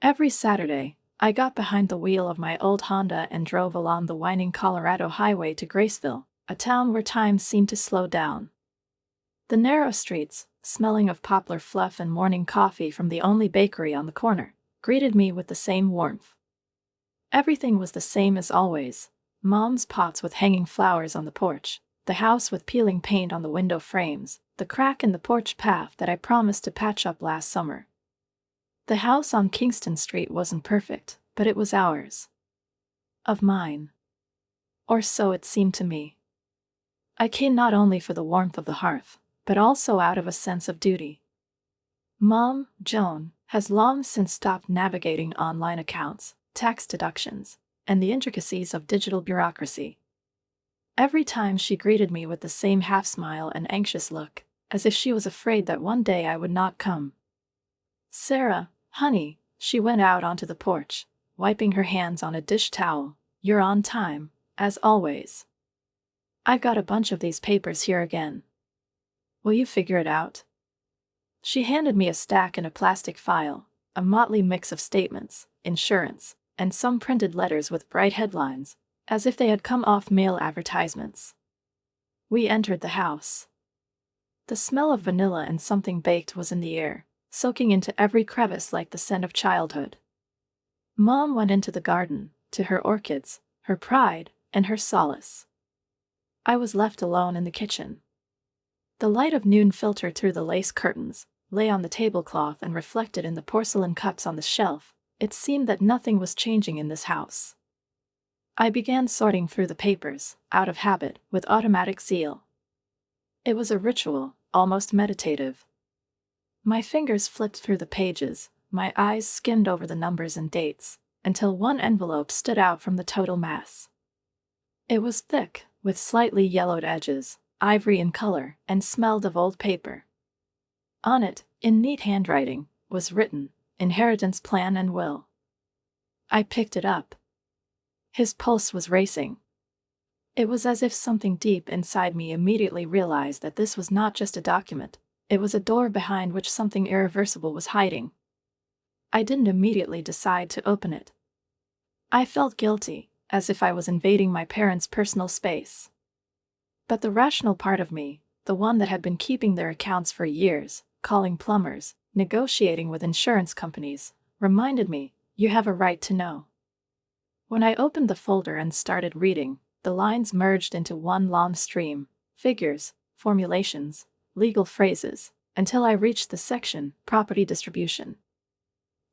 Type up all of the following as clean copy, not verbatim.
Every Saturday, I got behind the wheel of my old Honda and drove along the winding Colorado Highway to Graceville, a town where time seemed to slow down. The narrow streets, smelling of poplar fluff and morning coffee from the only bakery on the corner, greeted me with the same warmth. Everything was the same as always: Mom's pots with hanging flowers on the porch, the house with peeling paint on the window frames, the crack in the porch path that I promised to patch up last summer. The house on Kingston Street wasn't perfect, but it was ours. Of mine. Or so it seemed to me. I came not only for the warmth of the hearth, but also out of a sense of duty. Mom, Joan, has long since stopped navigating online accounts, tax deductions, and the intricacies of digital bureaucracy. Every time she greeted me with the same half-smile and anxious look, as if she was afraid that one day I would not come. "Sarah, honey," she went out onto the porch, wiping her hands on a dish towel, "you're on time, as always. I've got a bunch of these papers here again. Will you figure it out?" She handed me a stack in a plastic file, a motley mix of statements, insurance, and some printed letters with bright headlines, as if they had come off mail advertisements. We entered the house. The smell of vanilla and something baked was in the air, soaking into every crevice like the scent of childhood. Mom went into the garden, to her orchids, her pride, and her solace. I was left alone in the kitchen. The light of noon filtered through the lace curtains, lay on the tablecloth and reflected in the porcelain cups on the shelf. It seemed that nothing was changing in this house. I began sorting through the papers, out of habit, with automatic zeal. It was a ritual, almost meditative. My fingers flipped through the pages, my eyes skimmed over the numbers and dates, until one envelope stood out from the total mass. It was thick, with slightly yellowed edges, ivory in color, and smelled of old paper. On it, in neat handwriting, was written, "Inheritance Plan and Will." I picked it up. His pulse was racing. It was as if something deep inside me immediately realized that this was not just a document, it was a door behind which something irreversible was hiding. I didn't immediately decide to open it. I felt guilty, as if I was invading my parents' personal space. But the rational part of me, the one that had been keeping their accounts for years, calling plumbers, negotiating with insurance companies, reminded me, you have a right to know. When I opened the folder and started reading, the lines merged into one long stream: figures, formulations, legal phrases, until I reached the section, Property Distribution.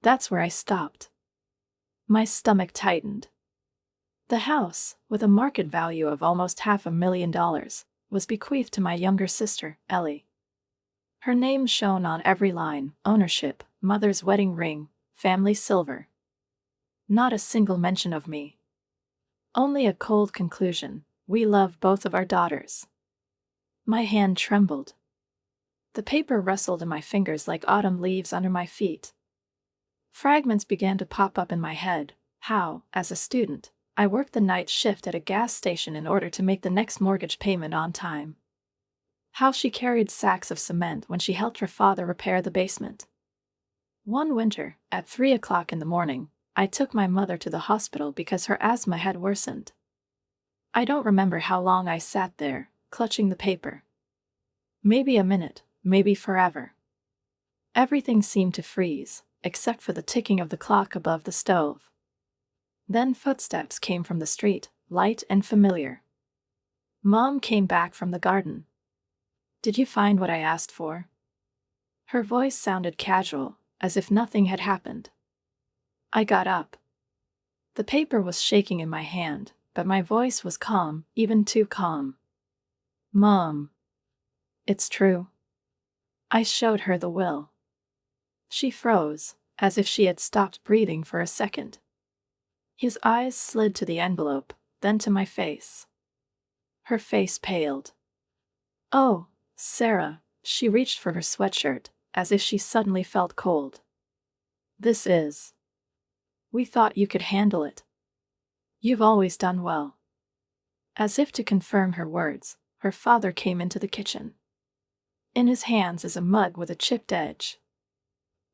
That's where I stopped. My stomach tightened. The house, with a market value of almost $500,000, was bequeathed to my younger sister, Ellie. Her name shone on every line: ownership, mother's wedding ring, family silver. Not a single mention of me. Only a cold conclusion: we love both of our daughters. My hand trembled. The paper rustled in my fingers like autumn leaves under my feet. Fragments began to pop up in my head: how, as a student, I worked the night shift at a gas station in order to make the next mortgage payment on time. How she carried sacks of cement when she helped her father repair the basement. One winter, at 3 o'clock in the morning, I took my mother to the hospital because her asthma had worsened. I don't remember how long I sat there, clutching the paper. Maybe a minute, maybe forever. Everything seemed to freeze, except for the ticking of the clock above the stove. Then footsteps came from the street, light and familiar. Mom came back from the garden. "Did you find what I asked for?" Her voice sounded casual, as if nothing had happened. I got up. The paper was shaking in my hand, but my voice was calm, even too calm. "Mom, it's true." I showed her the will. She froze, as if she had stopped breathing for a second. His eyes slid to the envelope, then to my face. Her face paled. "Oh, Sarah," she reached for her sweatshirt, as if she suddenly felt cold. "This is. We thought you could handle it. You've always done well." As if to confirm her words, her father came into the kitchen. In his hands is a mug with a chipped edge.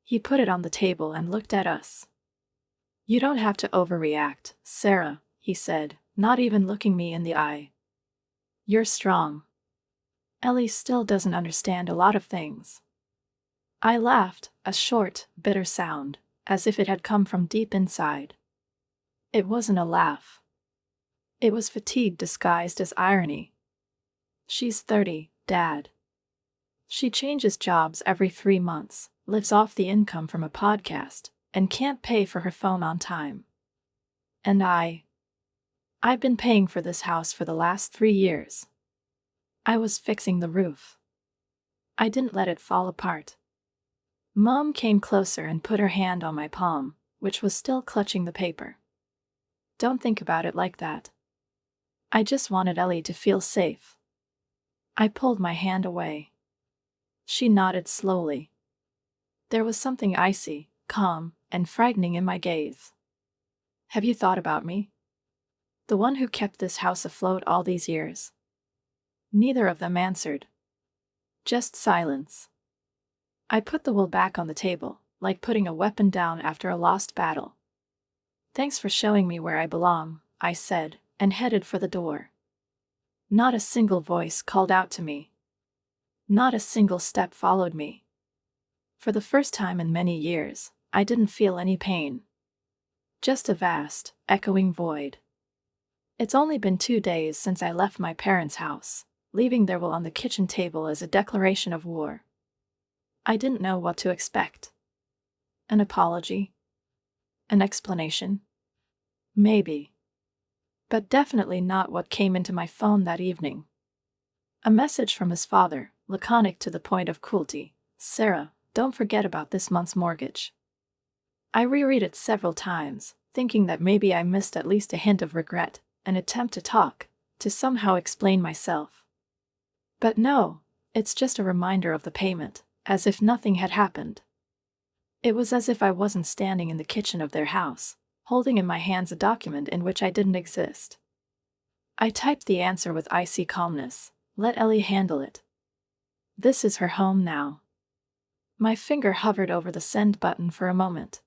He put it on the table and looked at us. You don't have to overreact, Sarah, he said, not even looking me in the eye. You're strong. Ellie still doesn't understand a lot of things. I laughed, a short, bitter sound, as if it had come from deep inside. It wasn't a laugh. It was fatigue disguised as irony. She's 30, Dad. She changes jobs every 3 months, lives off the income from a podcast, and can't pay for her phone on time. And I've been paying for this house for the last 3 years. I was fixing the roof. I didn't let it fall apart. Mom came closer and put her hand on my palm, which was still clutching the paper. Don't think about it like that. I just wanted Ellie to feel safe. I pulled my hand away. She nodded slowly. There was something icy, calm, and frightening in my gaze. Have you thought about me? The one who kept this house afloat all these years? Neither of them answered. Just silence. I put the will back on the table, like putting a weapon down after a lost battle. Thanks for showing me where I belong, I said, and headed for the door. Not a single voice called out to me. Not a single step followed me. For the first time in many years, I didn't feel any pain. Just a vast, echoing void. It's only been 2 days since I left my parents' house, leaving their will on the kitchen table as a declaration of war. I didn't know what to expect. An apology? An explanation? Maybe. But definitely not what came into my phone that evening. A message from his father, laconic to the point of cruelty. Sarah, don't forget about this month's mortgage. I reread it several times, thinking that maybe I missed at least a hint of regret, an attempt to talk, to somehow explain myself. But no, it's just a reminder of the payment, as if nothing had happened. It was as if I wasn't standing in the kitchen of their house, holding in my hands a document in which I didn't exist. I typed the answer with icy calmness. Let Ellie handle it. This is her home now. My finger hovered over the send button for a moment.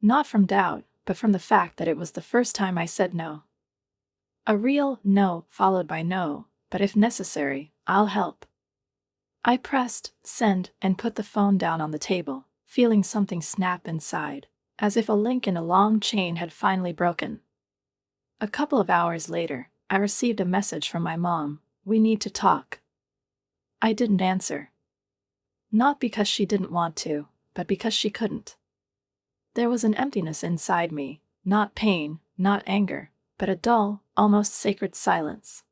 Not from doubt, but from the fact that it was the first time I said no. A real no followed by no, but if necessary, I'll help. I pressed send and put the phone down on the table, feeling something snap inside, as if a link in a long chain had finally broken. A couple of hours later, I received a message from my mom. We need to talk. I didn't answer. Not because she didn't want to, but because she couldn't. There was an emptiness inside me, not pain, not anger, but a dull, almost sacred silence.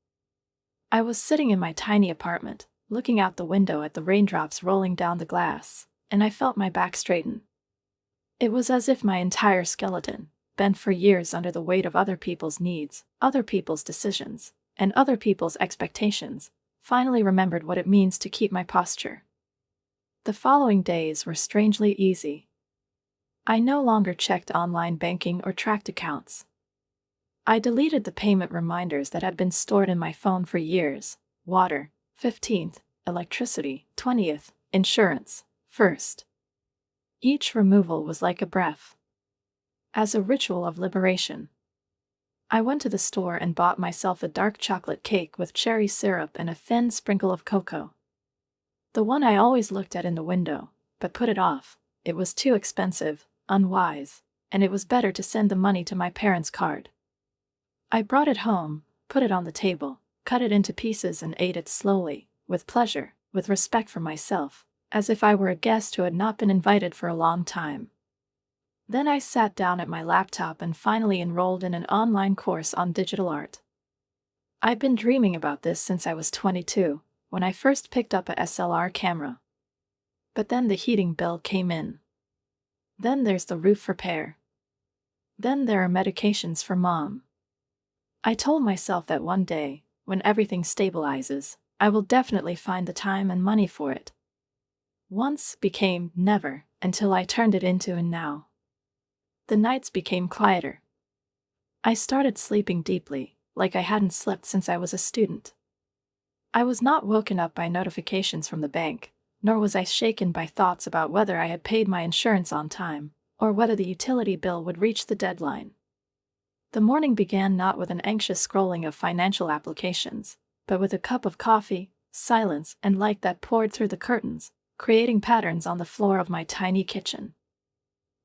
I was sitting in my tiny apartment, looking out the window at the raindrops rolling down the glass, and I felt my back straighten. It was as if my entire skeleton, bent for years under the weight of other people's needs, other people's decisions, and other people's expectations, finally remembered what it means to keep my posture. The following days were strangely easy. I no longer checked online banking or tracked accounts. I deleted the payment reminders that had been stored in my phone for years. Water, 15th, electricity, 20th, insurance, 1st. Each removal was like a breath. As a ritual of liberation. I went to the store and bought myself a dark chocolate cake with cherry syrup and a thin sprinkle of cocoa. The one I always looked at in the window, but put it off. It was too expensive, unwise, and it was better to send the money to my parents' card. I brought it home, put it on the table, cut it into pieces and ate it slowly, with pleasure, with respect for myself, as if I were a guest who had not been invited for a long time. Then I sat down at my laptop and finally enrolled in an online course on digital art. I've been dreaming about this since I was 22, when I first picked up a SLR camera. But then the heating bill came in. Then there's the roof repair. Then there are medications for Mom. I told myself that one day, when everything stabilizes, I will definitely find the time and money for it. Once became never, until I turned it into a now. The nights became quieter. I started sleeping deeply, like I hadn't slept since I was a student. I was not woken up by notifications from the bank, nor was I shaken by thoughts about whether I had paid my insurance on time, or whether the utility bill would reach the deadline. The morning began not with an anxious scrolling of financial applications, but with a cup of coffee, silence, and light that poured through the curtains, creating patterns on the floor of my tiny kitchen.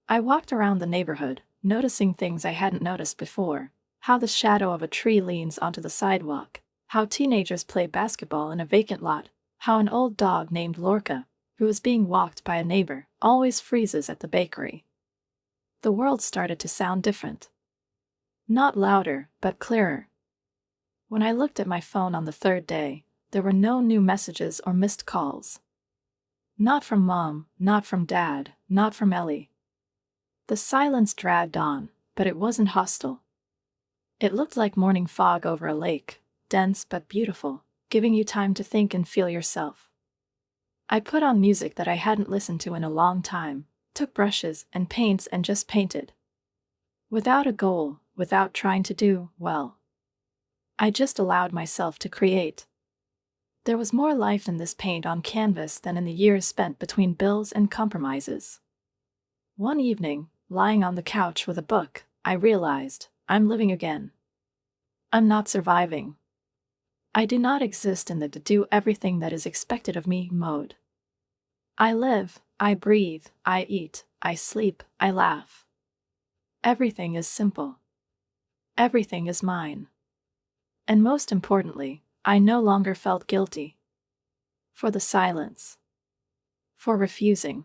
I walked around the neighborhood, noticing things I hadn't noticed before: how the shadow of a tree leans onto the sidewalk, how teenagers play basketball in a vacant lot, how an old dog named Lorca, who was being walked by a neighbor, always freezes at the bakery. The world started to sound different. Not louder, but clearer. When I looked at my phone on the third day, there were no new messages or missed calls. Not from Mom, not from Dad, not from Ellie. The silence dragged on, but it wasn't hostile. It looked like morning fog over a lake, dense but beautiful, giving you time to think and feel yourself. I put on music that I hadn't listened to in a long time, took brushes and paints and just painted. Without a goal, without trying to do well. I just allowed myself to create. There was more life in this paint on canvas than in the years spent between bills and compromises. One evening, lying on the couch with a book, I realized, I'm living again. I'm not surviving. I do not exist in the do everything that is expected of me mode. I live, I breathe, I eat, I sleep, I laugh. Everything is simple. Everything is mine. And most importantly, I no longer felt guilty. For the silence. For refusing.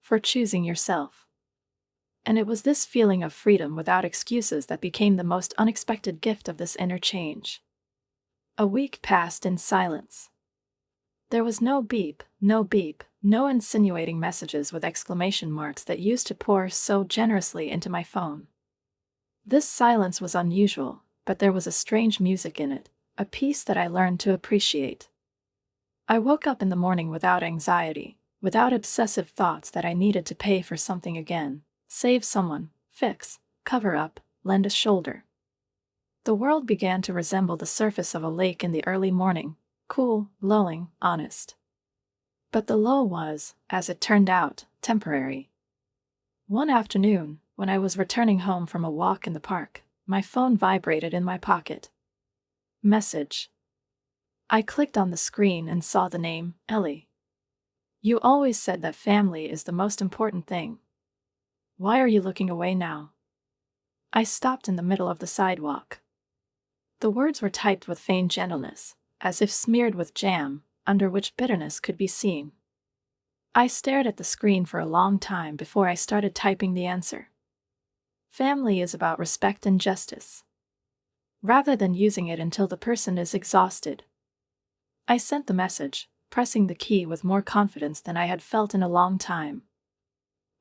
For choosing yourself. And it was this feeling of freedom without excuses that became the most unexpected gift of this inner change. A week passed in silence. There was no beep, no insinuating messages with exclamation marks that used to pour so generously into my phone. This silence was unusual, but there was a strange music in it, a peace that I learned to appreciate. I woke up in the morning without anxiety, without obsessive thoughts that I needed to pay for something again, save someone, fix, cover up, lend a shoulder. The world began to resemble the surface of a lake in the early morning, cool, lulling, honest. But the lull was, as it turned out, temporary. One afternoon, when I was returning home from a walk in the park, my phone vibrated in my pocket. Message. I clicked on the screen and saw the name, Ellie. You always said that family is the most important thing. Why are you looking away now? I stopped in the middle of the sidewalk. The words were typed with feigned gentleness, as if smeared with jam, under which bitterness could be seen. I stared at the screen for a long time before I started typing the answer. Family is about respect and justice. Rather than using it until the person is exhausted. I sent the message, pressing the key with more confidence than I had felt in a long time.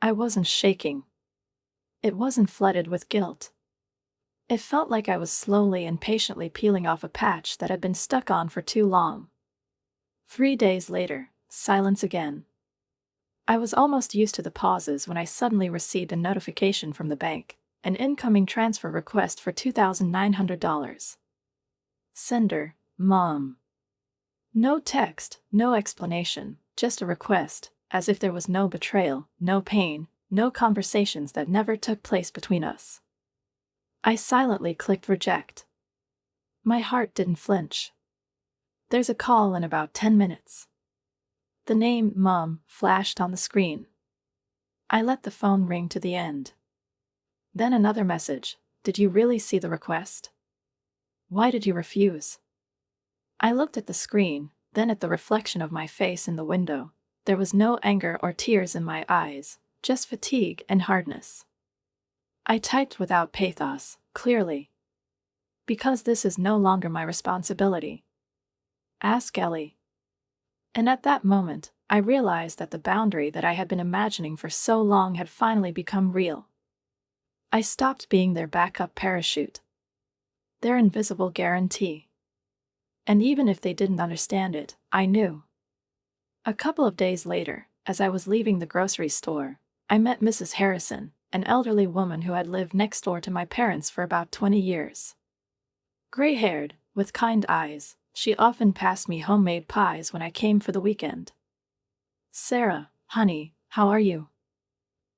I wasn't shaking. It wasn't flooded with guilt. It felt like I was slowly and patiently peeling off a patch that had been stuck on for too long. 3 days later, silence again. I was almost used to the pauses when I suddenly received a notification from the bank, an incoming transfer request for $2,900. Sender, Mom. No text, no explanation, just a request, as if there was no betrayal, no pain, no conversations that never took place between us. I silently clicked reject. My heart didn't flinch. There's a call in about 10 minutes. The name, Mom, flashed on the screen. I let the phone ring to the end. Then another message. Did you really see the request? Why did you refuse? I looked at the screen, then at the reflection of my face in the window. There was no anger or tears in my eyes, just fatigue and hardness. I typed without pathos, clearly. Because this is no longer my responsibility. Ask Ellie. And at that moment, I realized that the boundary that I had been imagining for so long had finally become real. I stopped being their backup parachute. Their invisible guarantee. And even if they didn't understand it, I knew. A couple of days later, as I was leaving the grocery store, I met Mrs. Harrison, an elderly woman who had lived next door to my parents for about 20 years. Gray-haired, with kind eyes, she often passed me homemade pies when I came for the weekend. Sarah, honey, how are you?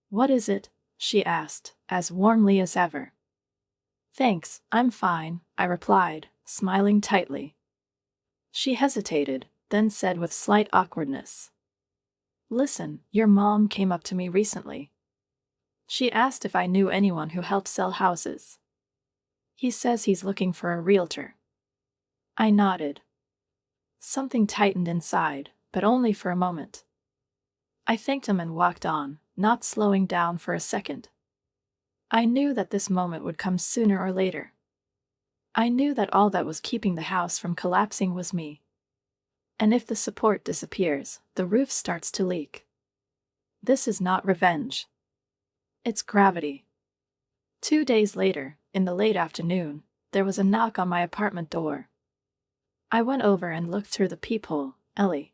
"What is it?" she asked, as warmly as ever. "Thanks, I'm fine," I replied, smiling tightly. She hesitated, then said with slight awkwardness, "Listen, your mom came up to me recently. She asked if I knew anyone who helped sell houses. He says he's looking for a realtor." I nodded. Something tightened inside, but only for a moment. I thanked him and walked on, not slowing down for a second. I knew that this moment would come sooner or later. I knew that all that was keeping the house from collapsing was me. And if the support disappears, the roof starts to leak. This is not revenge. It's gravity. 2 days later, in the late afternoon, there was a knock on my apartment door. I went over and looked through the peephole. Ellie.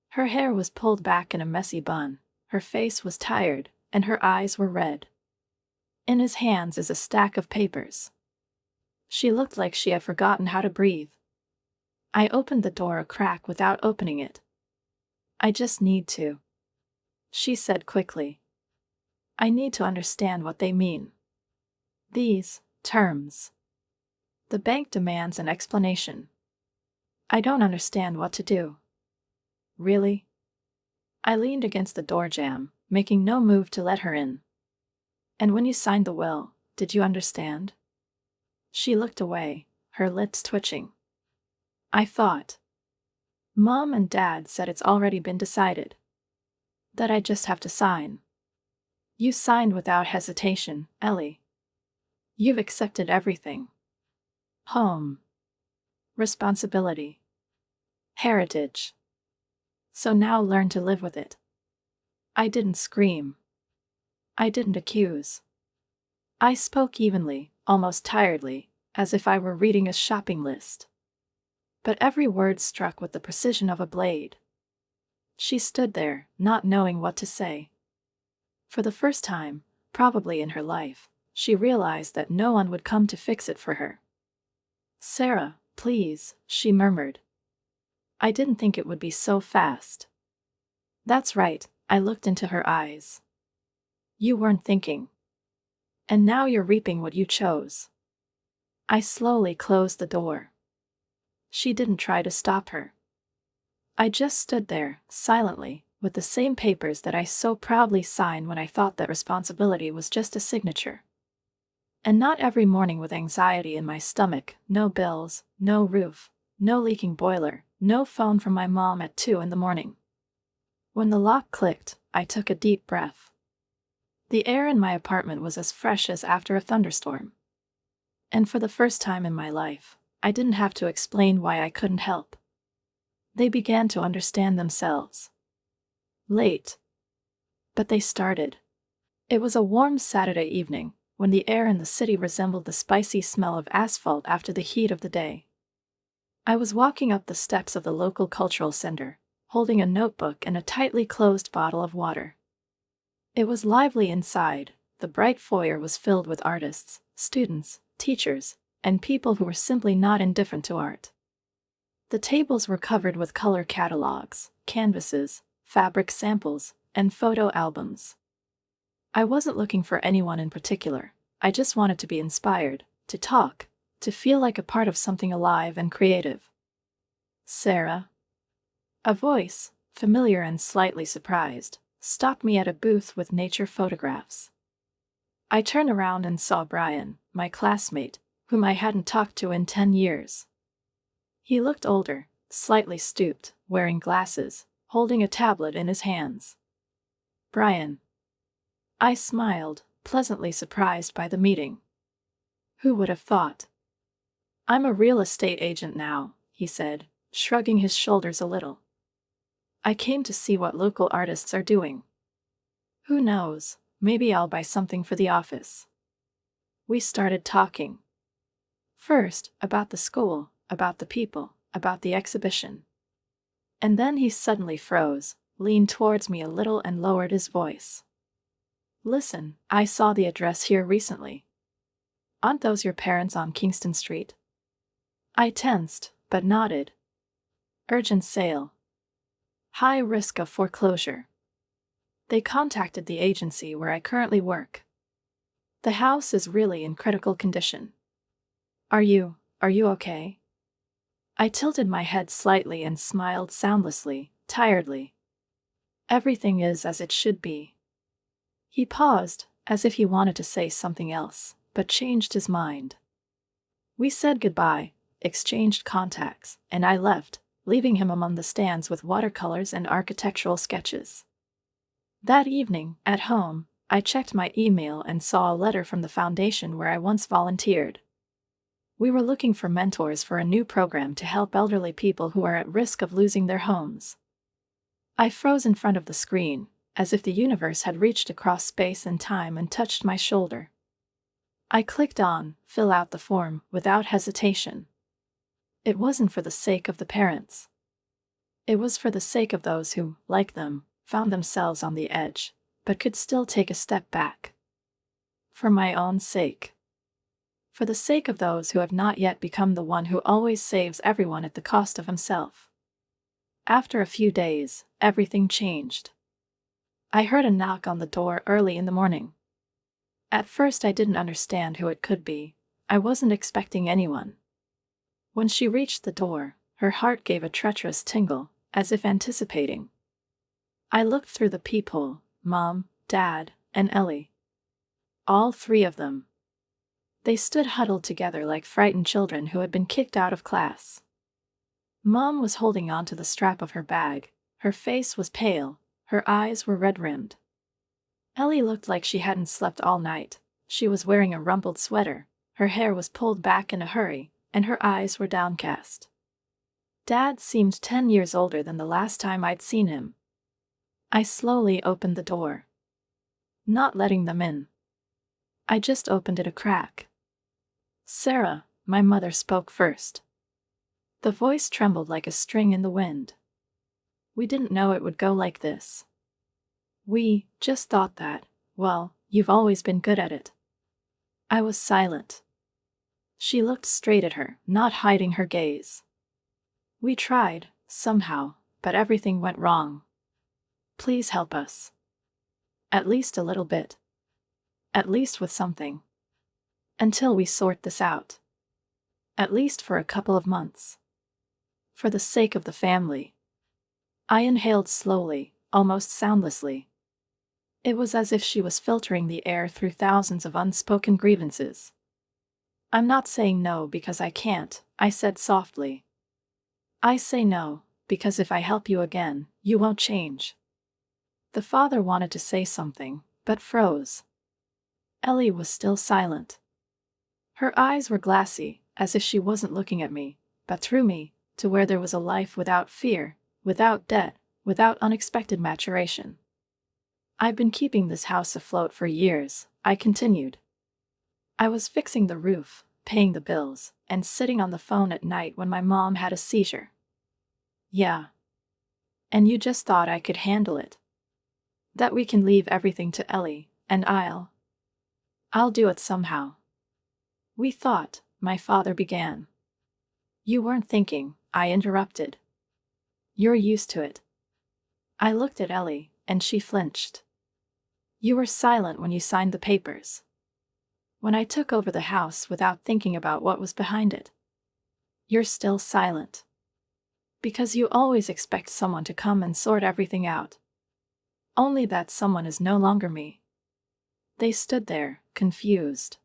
Her hair was pulled back in a messy bun, her face was tired, and her eyes were red. In his hands is a stack of papers. She looked like she had forgotten how to breathe. I opened the door a crack without opening it. "I just need to," she said quickly. "I need to understand what they mean. These terms. The bank demands an explanation. I don't understand what to do." "Really?" I leaned against the door jamb, making no move to let her in. "And when you signed the will, did you understand?" She looked away, her lips twitching. I thought. Mom and Dad said it's already been decided. That I just have to sign. You signed without hesitation, Ellie. You've accepted everything. Home. Responsibility. Heritage. So now learn to live with it. I didn't scream. I didn't accuse. I spoke evenly, almost tiredly, as if I were reading a shopping list. But every word struck with the precision of a blade. She stood there, not knowing what to say. For the first time, probably in her life, she realized that no one would come to fix it for her. "Sarah, please," she murmured. "I didn't think it would be so fast." "That's right," I looked into her eyes. "You weren't thinking. And now you're reaping what you chose." I slowly closed the door. She didn't try to stop her. I just stood there, silently, with the same papers that I so proudly signed when I thought that responsibility was just a signature. And not every morning with anxiety in my stomach, no bills, no roof, no leaking boiler, no phone from my mom at 2 a.m. When the lock clicked, I took a deep breath. The air in my apartment was as fresh as after a thunderstorm. And for the first time in my life, I didn't have to explain why I couldn't help. They began to understand themselves. Late. But they started. It was a warm Saturday evening, when the air in the city resembled the spicy smell of asphalt after the heat of the day. I was walking up the steps of the local cultural center, holding a notebook and a tightly closed bottle of water. It was lively inside. The bright foyer was filled with artists, students, teachers, and people who were simply not indifferent to art. The tables were covered with color catalogs, canvases, fabric samples, and photo albums. I wasn't looking for anyone in particular. I just wanted to be inspired, to talk, to feel like a part of something alive and creative. "Sarah?" A voice, familiar and slightly surprised, stopped me at a booth with nature photographs. I turned around and saw Brian, my classmate, whom I hadn't talked to in 10 years. He looked older, slightly stooped, wearing glasses, holding a tablet in his hands. "Brian." I smiled, pleasantly surprised by the meeting. "Who would have thought?" "I'm a real estate agent now," he said, shrugging his shoulders a little. "I came to see what local artists are doing. Who knows, maybe I'll buy something for the office." We started talking. First, about the school, about the people, about the exhibition. And then he suddenly froze, leaned towards me a little and lowered his voice. "Listen, I saw the address here recently. Aren't those your parents on Kingston Street?" I tensed, but nodded. "Urgent sale. High risk of foreclosure. They contacted the agency where I currently work. The house is really in critical condition. Are you okay? I tilted my head slightly and smiled soundlessly, tiredly. Everything is as it should be. He paused, as if he wanted to say something else, but changed his mind. We said goodbye, exchanged contacts, and I left, leaving him among the stands with watercolors and architectural sketches. That evening, at home, I checked my email and saw a letter from the foundation where I once volunteered. We were looking for mentors for a new program to help elderly people who are at risk of losing their homes. I froze in front of the screen, as if the universe had reached across space and time and touched my shoulder. I clicked on "Fill out the form" without hesitation. It wasn't for the sake of the parents. It was for the sake of those who, like them, found themselves on the edge, but could still take a step back. For my own sake. For the sake of those who have not yet become the one who always saves everyone at the cost of himself. After a few days, everything changed. I heard a knock on the door early in the morning. At first I didn't understand who it could be. I wasn't expecting anyone. When she reached the door, her heart gave a treacherous tingle, as if anticipating. I looked through the peephole: Mom, Dad, and Ellie. All three of them. They stood huddled together like frightened children who had been kicked out of class. Mom was holding onto the strap of her bag. Her face was pale, her eyes were red-rimmed. Ellie looked like she hadn't slept all night. She was wearing a rumpled sweater, her hair was pulled back in a hurry, and her eyes were downcast. Dad seemed 10 years older than the last time I'd seen him. I slowly opened the door. Not letting them in. I just opened it a crack. "Sarah," my mother spoke first. The voice trembled like a string in the wind. "We didn't know it would go like this. We just thought that, well, you've always been good at it." I was silent. She looked straight at her, not hiding her gaze. "We tried, somehow, but everything went wrong. Please help us. At least a little bit. At least with something. Until we sort this out. At least for a couple of months. For the sake of the family." I inhaled slowly, almost soundlessly. It was as if she was filtering the air through thousands of unspoken grievances. "I'm not saying no because I can't," I said softly. "I say no, because if I help you again, you won't change." The father wanted to say something, but froze. Ellie was still silent. Her eyes were glassy, as if she wasn't looking at me, but through me, to where there was a life without fear, without debt, without unexpected maturation. "I've been keeping this house afloat for years," I continued. "I was fixing the roof, paying the bills, and sitting on the phone at night when my mom had a seizure." "Yeah. And you just thought I could handle it? That we can leave everything to Ellie, and I'll do it somehow." "We thought," my father began. "You weren't thinking," I interrupted. "You're used to it." I looked at Ellie, and she flinched. "You were silent when you signed the papers. When I took over the house without thinking about what was behind it. You're still silent. Because you always expect someone to come and sort everything out. Only that someone is no longer me." They stood there, confused.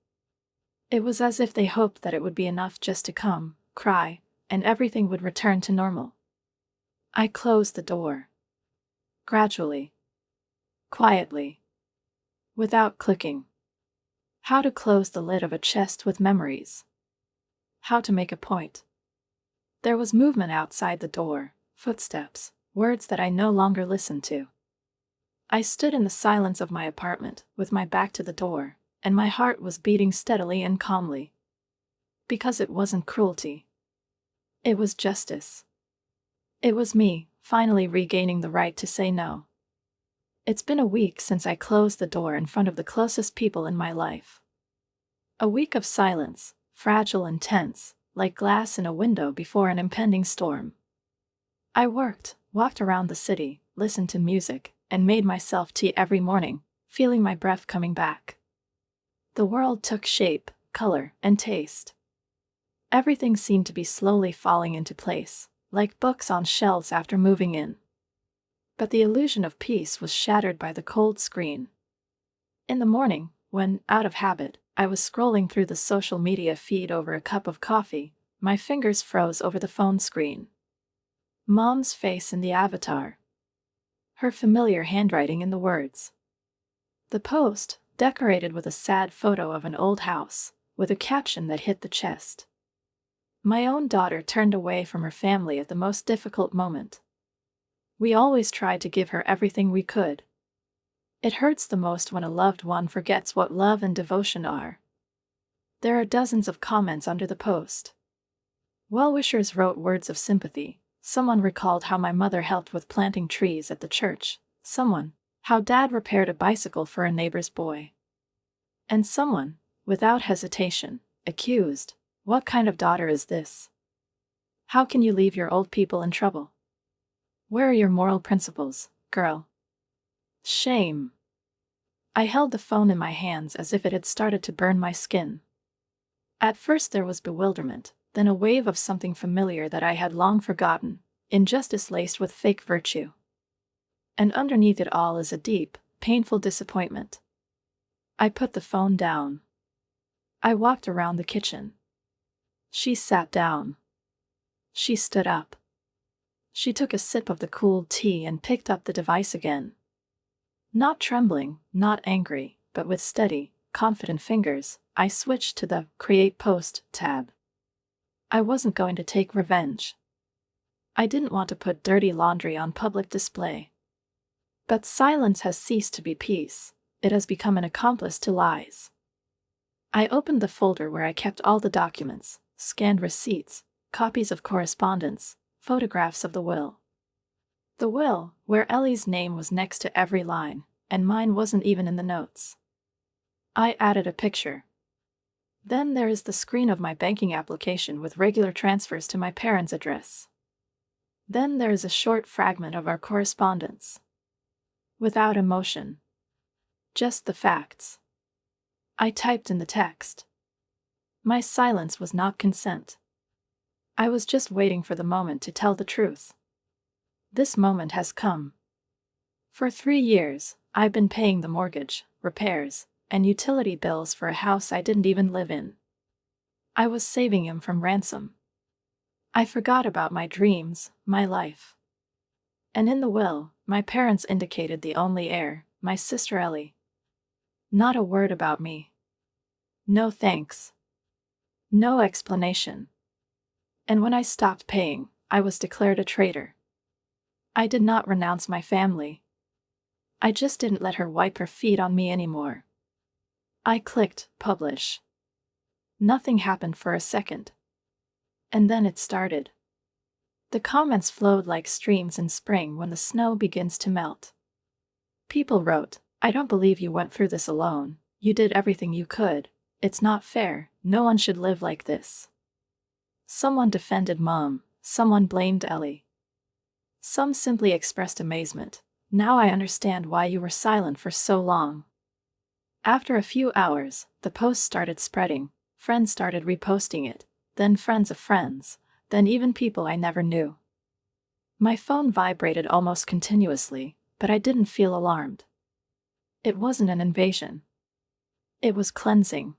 It was as if they hoped that it would be enough just to come, cry, and everything would return to normal. I closed the door. Gradually. Quietly. Without clicking. How to close the lid of a chest with memories. How to make a point. There was movement outside the door, footsteps, words that I no longer listened to. I stood in the silence of my apartment, with my back to the door, and my heart was beating steadily and calmly. Because it wasn't cruelty. It was justice. It was me, finally regaining the right to say no. It's been a week since I closed the door in front of the closest people in my life. A week of silence, fragile and tense, like glass in a window before an impending storm. I walked around the city, listened to music, and made myself tea every morning, feeling my breath coming back. The world took shape, color, and taste. Everything seemed to be slowly falling into place, like books on shelves after moving in. But the illusion of peace was shattered by the cold screen. In the morning, when, out of habit, I was scrolling through the social media feed over a cup of coffee, my fingers froze over the phone screen. Mom's face in the avatar. Her familiar handwriting in the words. The post, decorated with a sad photo of an old house, with a caption that hit the chest. My own daughter turned away from her family at the most difficult moment. We always tried to give her everything we could. It hurts the most when a loved one forgets what love and devotion are. There are dozens of comments under the post. Well-wishers wrote words of sympathy. Someone recalled how my mother helped with planting trees at the church. Someone, how Dad repaired a bicycle for a neighbor's boy. And someone, without hesitation, accused, "What kind of daughter is this? How can you leave your old people in trouble? Where are your moral principles, girl?" Shame. I held the phone in my hands as if it had started to burn my skin. At first there was bewilderment, then a wave of something familiar that I had long forgotten, injustice laced with fake virtue. And underneath it all is a deep, painful disappointment. I put the phone down. I walked around the kitchen. She sat down. She stood up. She took a sip of the cool tea and picked up the device again. Not trembling, not angry, but with steady, confident fingers, I switched to the Create Post tab. I wasn't going to take revenge. I didn't want to put dirty laundry on public display. But silence has ceased to be peace. It has become an accomplice to lies. I opened the folder where I kept all the documents, scanned receipts, copies of correspondence, photographs of the will. The will, where Ellie's name was next to every line, and mine wasn't even in the notes. I added a picture. Then there is the screen of my banking application with regular transfers to my parents' address. Then there is a short fragment of our correspondence. Without emotion. Just the facts. I typed in the text. My silence was not consent. I was just waiting for the moment to tell the truth. This moment has come. For 3 years, I've been paying the mortgage, repairs, and utility bills for a house I didn't even live in. I was saving him from ransom. I forgot about my dreams, my life. And in the will, my parents indicated the only heir, my sister Ellie. Not a word about me. No thanks. No explanation. And when I stopped paying, I was declared a traitor. I did not renounce my family. I just didn't let her wipe her feet on me anymore. I clicked publish. Nothing happened for a second. And then it started. The comments flowed like streams in spring when the snow begins to melt. People wrote, "I don't believe you went through this alone. You did everything you could. It's not fair. No one should live like this." Someone defended Mom. Someone blamed Ellie. Some simply expressed amazement. "Now I understand why you were silent for so long." After a few hours, the post started spreading. Friends started reposting it, then friends of friends, then even people I never knew. My phone vibrated almost continuously, but I didn't feel alarmed. It wasn't an invasion. It was cleansing.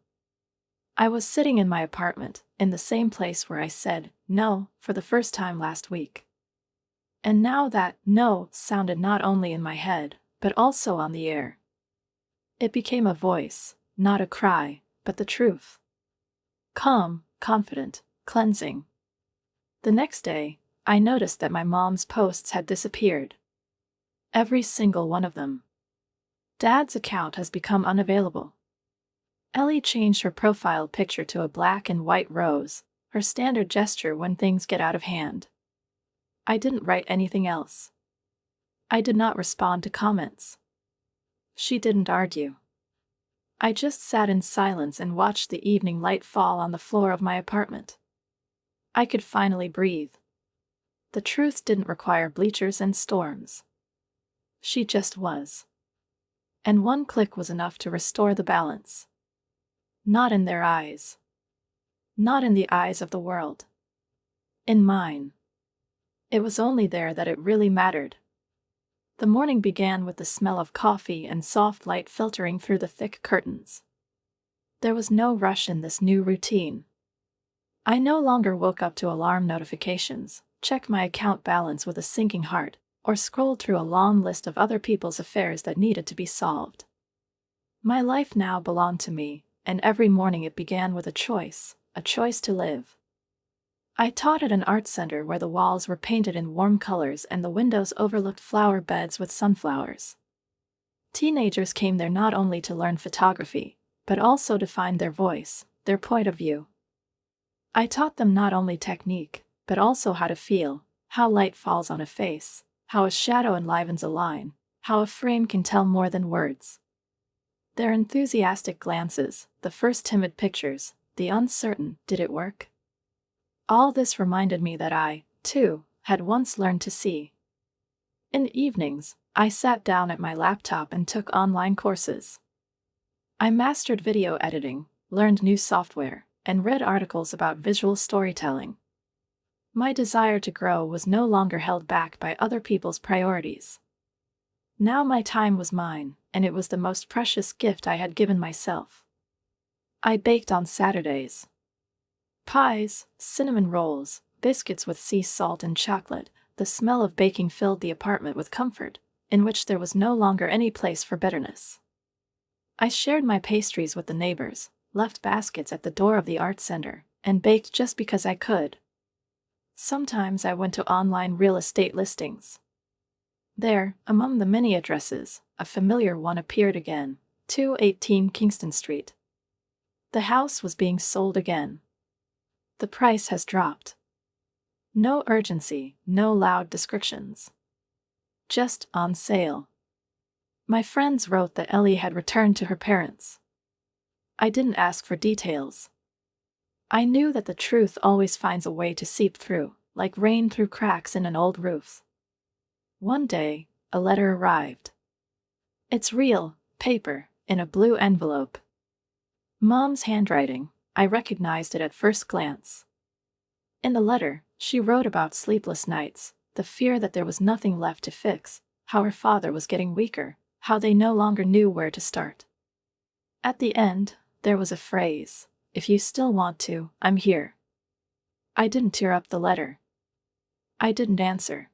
I was sitting in my apartment, in the same place where I said no for the first time last week. And now that no sounded not only in my head, but also on the air. It became a voice, not a cry, but the truth. Calm, confident, cleansing. The next day, I noticed that my mom's posts had disappeared. Every single one of them. Dad's account has become unavailable. Ellie changed her profile picture to a black and white rose, her standard gesture when things get out of hand. I didn't write anything else. I did not respond to comments. She didn't argue. I just sat in silence and watched the evening light fall on the floor of my apartment. I could finally breathe. The truth didn't require bleachers and storms. She just was. And one click was enough to restore the balance. Not in their eyes. Not in the eyes of the world. In mine. It was only there that it really mattered. The morning began with the smell of coffee and soft light filtering through the thick curtains. There was no rush in this new routine. I no longer woke up to alarm notifications, checked my account balance with a sinking heart, or scrolled through a long list of other people's affairs that needed to be solved. My life now belonged to me, and every morning it began with a choice to live. I taught at an art center where the walls were painted in warm colors and the windows overlooked flower beds with sunflowers. Teenagers came there not only to learn photography, but also to find their voice, their point of view. I taught them not only technique, but also how to feel, how light falls on a face, how a shadow enlivens a line, how a frame can tell more than words. Their enthusiastic glances, the first timid pictures, the uncertain, did it work? All this reminded me that I, too, had once learned to see. In the evenings, I sat down at my laptop and took online courses. I mastered video editing, learned new software, and read articles about visual storytelling. My desire to grow was no longer held back by other people's priorities. Now my time was mine, and it was the most precious gift I had given myself. I baked on Saturdays. Pies, cinnamon rolls, biscuits with sea salt and chocolate, the smell of baking filled the apartment with comfort, in which there was no longer any place for bitterness. I shared my pastries with the neighbors, left baskets at the door of the art center, and baked just because I could. Sometimes I went to online real estate listings. There, among the many addresses, a familiar one appeared again, 218 Kingston Street. The house was being sold again. The price has dropped. No urgency, no loud descriptions. Just on sale. My friends wrote that Ellie had returned to her parents. I didn't ask for details. I knew that the truth always finds a way to seep through, like rain through cracks in an old roof. One day, a letter arrived. It's real, paper, in a blue envelope. Mom's handwriting, I recognized it at first glance. In the letter, she wrote about sleepless nights, the fear that there was nothing left to fix, how her father was getting weaker, how they no longer knew where to start. At the end, there was a phrase, "If you still want to, I'm here." I didn't tear up the letter. I didn't answer.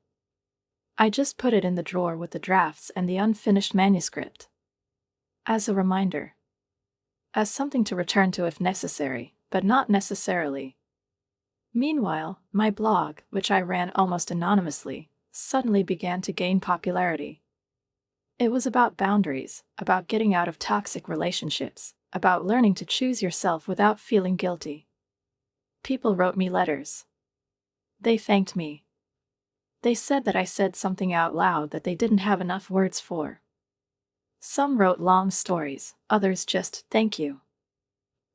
I just put it in the drawer with the drafts and the unfinished manuscript. As a reminder. As something to return to if necessary, but not necessarily. Meanwhile, my blog, which I ran almost anonymously, suddenly began to gain popularity. It was about boundaries, about getting out of toxic relationships, about learning to choose yourself without feeling guilty. People wrote me letters. They thanked me. They said that I said something out loud that they didn't have enough words for. Some wrote long stories, others just, "Thank you."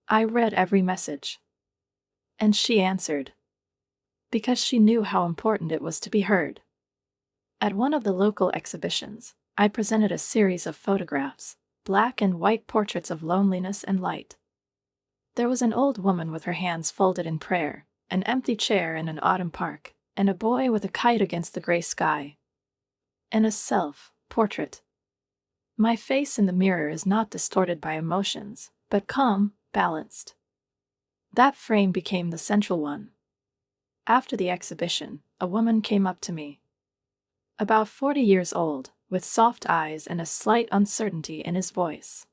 I read every message. And she answered. Because she knew how important it was to be heard. At one of the local exhibitions, I presented a series of photographs, black and white portraits of loneliness and light. There was an old woman with her hands folded in prayer, an empty chair in an autumn park, and a boy with a kite against the gray sky. And a self-portrait. My face in the mirror is not distorted by emotions, but calm, balanced. That frame became the central one. After the exhibition, a woman came up to me. About 40 years old, with soft eyes and a slight uncertainty in his voice.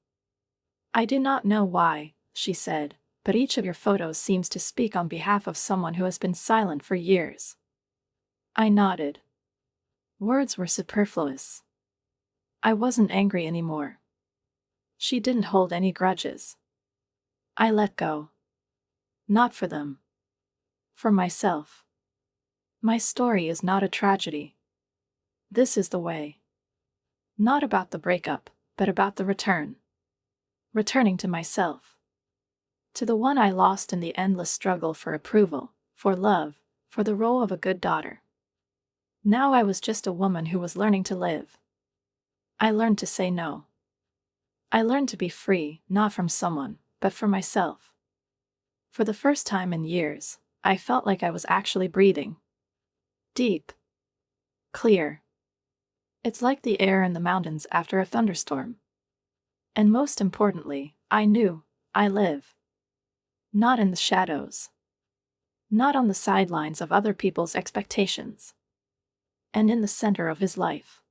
"I do not know why," she said, "but each of your photos seems to speak on behalf of someone who has been silent for years." I nodded. Words were superfluous. I wasn't angry anymore. She didn't hold any grudges. I let go. Not for them. For myself. My story is not a tragedy. This is the way. Not about the breakup, but about the return. Returning to myself. To the one I lost in the endless struggle for approval, for love, for the role of a good daughter. Now I was just a woman who was learning to live. I learned to say no. I learned to be free, not from someone, but for myself. For the first time in years, I felt like I was actually breathing. Deep. Clear. It's like the air in the mountains after a thunderstorm. And most importantly, I knew I live. Not in the shadows. Not on the sidelines of other people's expectations. And in the center of his life.